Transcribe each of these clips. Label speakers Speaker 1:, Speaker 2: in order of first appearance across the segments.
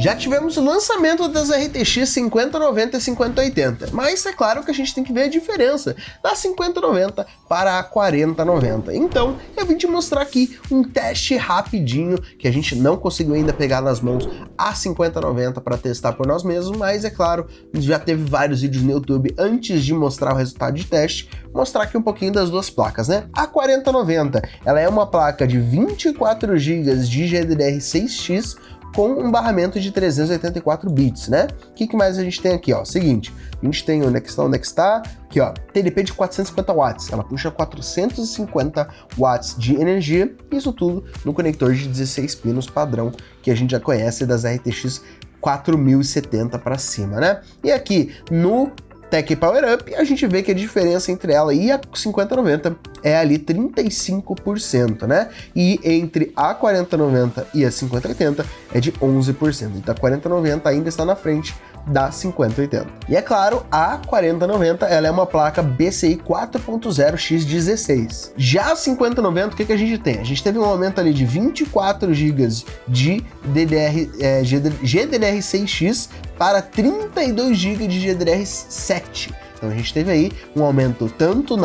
Speaker 1: Já tivemos o lançamento das RTX 5090 e 5080, mas é claro que a gente tem que ver a diferença da 5090 para a 4090. Então eu vim te mostrar aqui um teste rapidinho, que a gente não conseguiu ainda pegar nas mãos a 5090 para testar por nós mesmos, mas é claro, já teve vários vídeos no YouTube antes de mostrar o resultado de teste, mostrar aqui um pouquinho das duas placas, né? A 4090, ela é uma placa de 24 GB de GDDR6X com um barramento de 384 bits, né? O que mais a gente tem aqui, ó? Seguinte, a gente tem onde é que está? Aqui, ó, TDP de 450 watts, ela puxa 450 watts de energia, isso tudo no conector de 16 pinos padrão, que a gente já conhece das RTX 4070 para cima, né? E aqui no Tech Power Up, a gente vê que a diferença entre ela e a 5090 é ali 35%, né? E entre a 4090 e a 5080 é de 11%. Então a 4090 ainda está na frente da 5080. E é claro, a 4090 ela é uma placa PCI 4.0x16. Já a 5090, o que a gente tem? A gente teve um aumento ali de 24 GB de GDDR6X para 32 GB de GDDR7. Então a gente teve aí um aumento tanto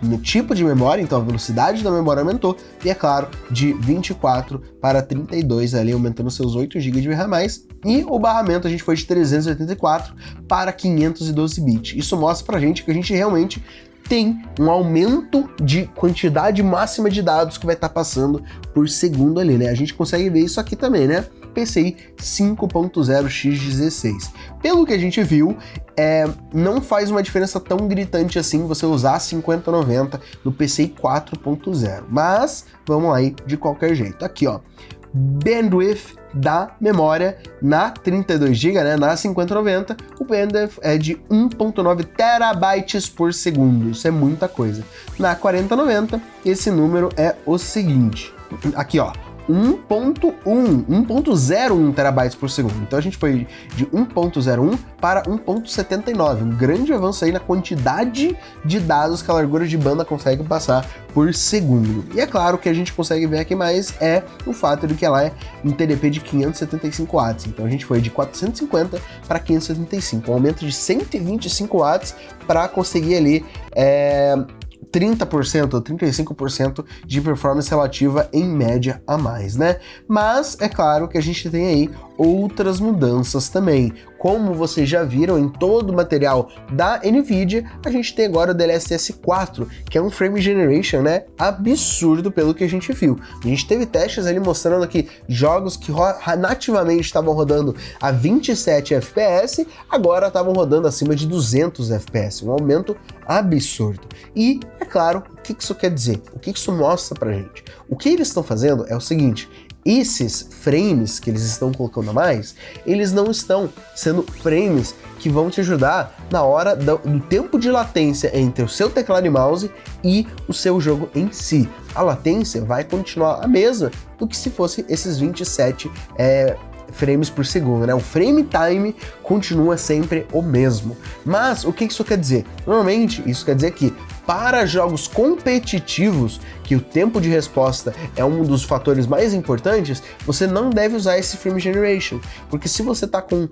Speaker 1: no tipo de memória, então a velocidade da memória aumentou, e é claro, de 24 para 32 ali, aumentando seus 8 GB de RAM+, e o barramento a gente foi de 384 para 512 bits. Isso mostra pra gente que a gente realmente tem um aumento de quantidade máxima de dados que vai estar passando por segundo ali, né? A gente consegue ver isso aqui também, né? PCI 5.0x16. Pelo que a gente viu, não faz uma diferença tão gritante assim você usar a 5090 no PCI 4.0, mas vamos aí de qualquer jeito. Aqui, ó, bandwidth da memória na 32 GB, né, na 5090, o bandwidth é de 1.9 terabytes por segundo, isso é muita coisa. Na 4090, esse número é o seguinte, aqui ó, 1.01 terabytes por segundo. Então a gente foi de 1.01 para 1.79, um grande avanço aí na quantidade de dados que a largura de banda consegue passar por segundo. E é claro que a gente consegue ver aqui mais é o fato de que ela é em TDP de 575 watts. Então a gente foi de 450 para 575, um aumento de 125 watts para conseguir ali 30% ou 35% de performance relativa em média a mais, né? Mas é claro que a gente tem aí outras mudanças também. Como vocês já viram em todo o material da NVIDIA, a gente tem agora o DLSS 4, que é um frame generation, né, absurdo pelo que a gente viu. A gente teve testes ali mostrando que jogos que nativamente estavam rodando a 27 FPS, agora estavam rodando acima de 200 FPS, um aumento absurdo. E, é claro, o que isso quer dizer? O que isso mostra pra gente? O que eles estão fazendo é o seguinte: esses frames que eles estão colocando a mais, eles não estão sendo frames que vão te ajudar na hora do tempo de latência entre o seu teclado e mouse e o seu jogo em si. A latência vai continuar a mesma do que se fosse esses 27 frames por segundo, né? O frame time continua sempre o mesmo. Mas o que isso quer dizer? Normalmente isso quer dizer que para jogos competitivos, que o tempo de resposta é um dos fatores mais importantes, você não deve usar esse frame generation, porque se você tá com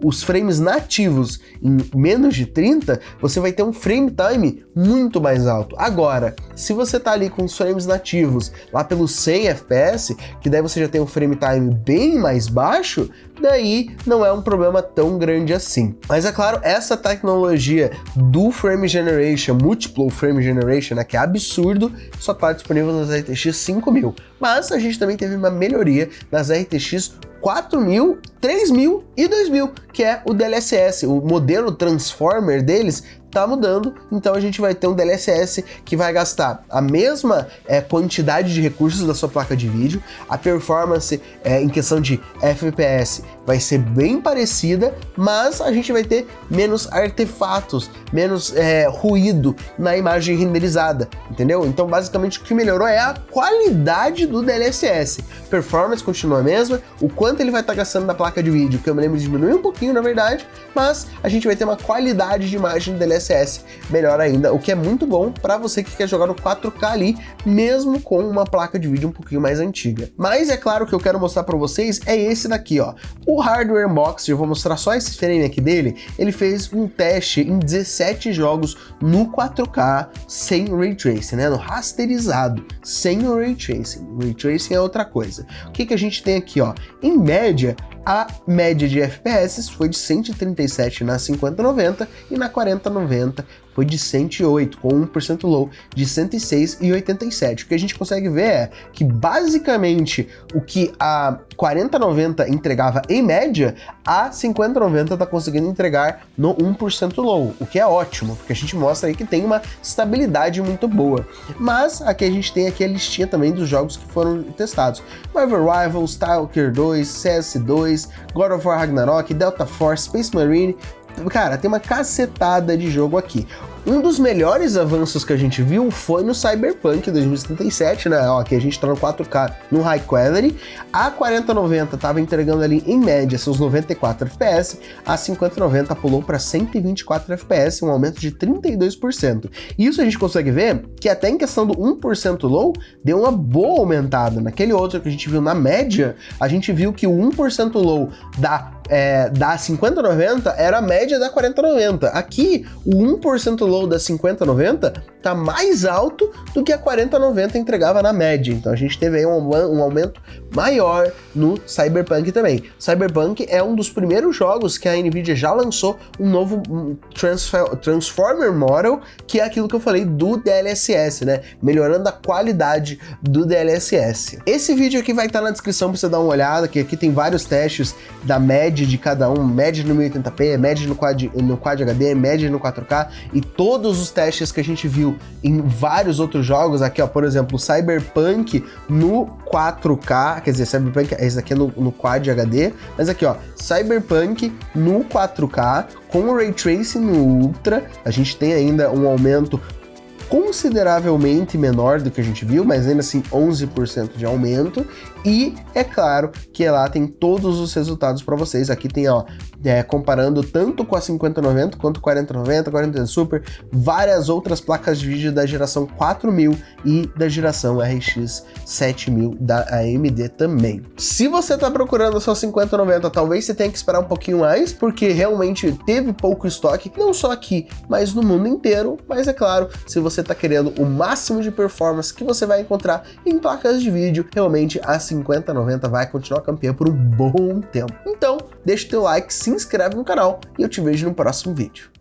Speaker 1: os frames nativos em menos de 30, você vai ter um frame time muito mais alto. Agora, se você tá ali com os frames nativos lá pelos 100 FPS, que daí você já tem um frame time bem mais baixo, daí não é um problema tão grande assim. Mas é claro, essa tecnologia do frame generation, multiple frame generation, né, que é absurdo, só está disponível nas RTX 5000. Mas a gente também teve uma melhoria nas RTX 4000, 3000 e 2000, que é o DLSS, o modelo transformer deles tá mudando, então a gente vai ter um DLSS que vai gastar a mesma quantidade de recursos da sua placa de vídeo, a performance em questão de FPS vai ser bem parecida, mas a gente vai ter menos artefatos, menos ruído na imagem renderizada, entendeu? Então basicamente o que melhorou é a qualidade do DLSS, performance continua a mesma, o quanto ele vai estar gastando na placa de vídeo, que eu me lembro de diminuir um pouquinho na verdade, mas a gente vai ter uma qualidade de imagem do DLSS DLSS melhor ainda, o que é muito bom para você que quer jogar no 4K ali, mesmo com uma placa de vídeo um pouquinho mais antiga. Mas é claro que eu quero mostrar para vocês é esse daqui, ó. O Hardware Unboxing, eu vou mostrar só esse frame aqui dele, ele fez um teste em 17 jogos no 4K sem Ray Tracing, né? No rasterizado, sem o Ray Tracing. O Ray Tracing é outra coisa. O que a gente tem aqui, ó? Em média, a média de FPS foi de 137 na 5090 e na 4090 foi de 108, com 1% low de 106,87. O que a gente consegue ver é que basicamente o que a 4090 entregava em média, a 5090 está conseguindo entregar no 1% low, o que é ótimo, porque a gente mostra aí que tem uma estabilidade muito boa. Mas aqui a gente tem aqui a listinha também dos jogos que foram testados. Marvel Rivals, Stalker 2, CS2, God of War Ragnarok, Delta Force, Space Marine. Cara, tem uma cacetada de jogo aqui. Um dos melhores avanços que a gente viu foi no Cyberpunk 2077, né? Ó, aqui a gente tá no 4K no High Quality. A 4090 tava entregando ali em média seus 94 FPS, a 5090 pulou para 124 FPS, um aumento de 32%. Isso a gente consegue ver que até em questão do 1% low, deu uma boa aumentada. Naquele outro que a gente viu na média, a gente viu que o 1% low da 5090 era a média da 4090. Aqui, o 1% low da 5090 tá mais alto do que a 4090 entregava na média. Então a gente teve aí um aumento maior no Cyberpunk também. Cyberpunk é um dos primeiros jogos que a Nvidia já lançou um novo Transformer Model, que é aquilo que eu falei do DLSS, né? Melhorando a qualidade do DLSS. Esse vídeo aqui vai estar na descrição para você dar uma olhada, que aqui tem vários testes da média de cada um, média no 1080p, média no Quad HD, média no 4K, e todos os testes que a gente viu em vários outros jogos. Aqui, ó, por exemplo, Cyberpunk no 4K, quer dizer, Cyberpunk, esse aqui é no Quad HD, mas aqui, ó, Cyberpunk no 4K, com o Ray Tracing no Ultra, a gente tem ainda um aumento consideravelmente menor do que a gente viu, mas ainda assim 11% de aumento, e é claro que lá tem todos os resultados para vocês. Aqui tem, ó, comparando tanto com a 5090 quanto 4090, 4090 Super, várias outras placas de vídeo da geração 4000 e da geração RX 7000 da AMD também. Se você tá procurando a sua 5090, talvez você tenha que esperar um pouquinho mais, porque realmente teve pouco estoque, não só aqui, mas no mundo inteiro. Mas é claro, se você tá querendo o máximo de performance que você vai encontrar em placas de vídeo, realmente a 5090 vai continuar campeã por um bom tempo. Então, deixa o teu like, se inscreve no canal e eu te vejo no próximo vídeo.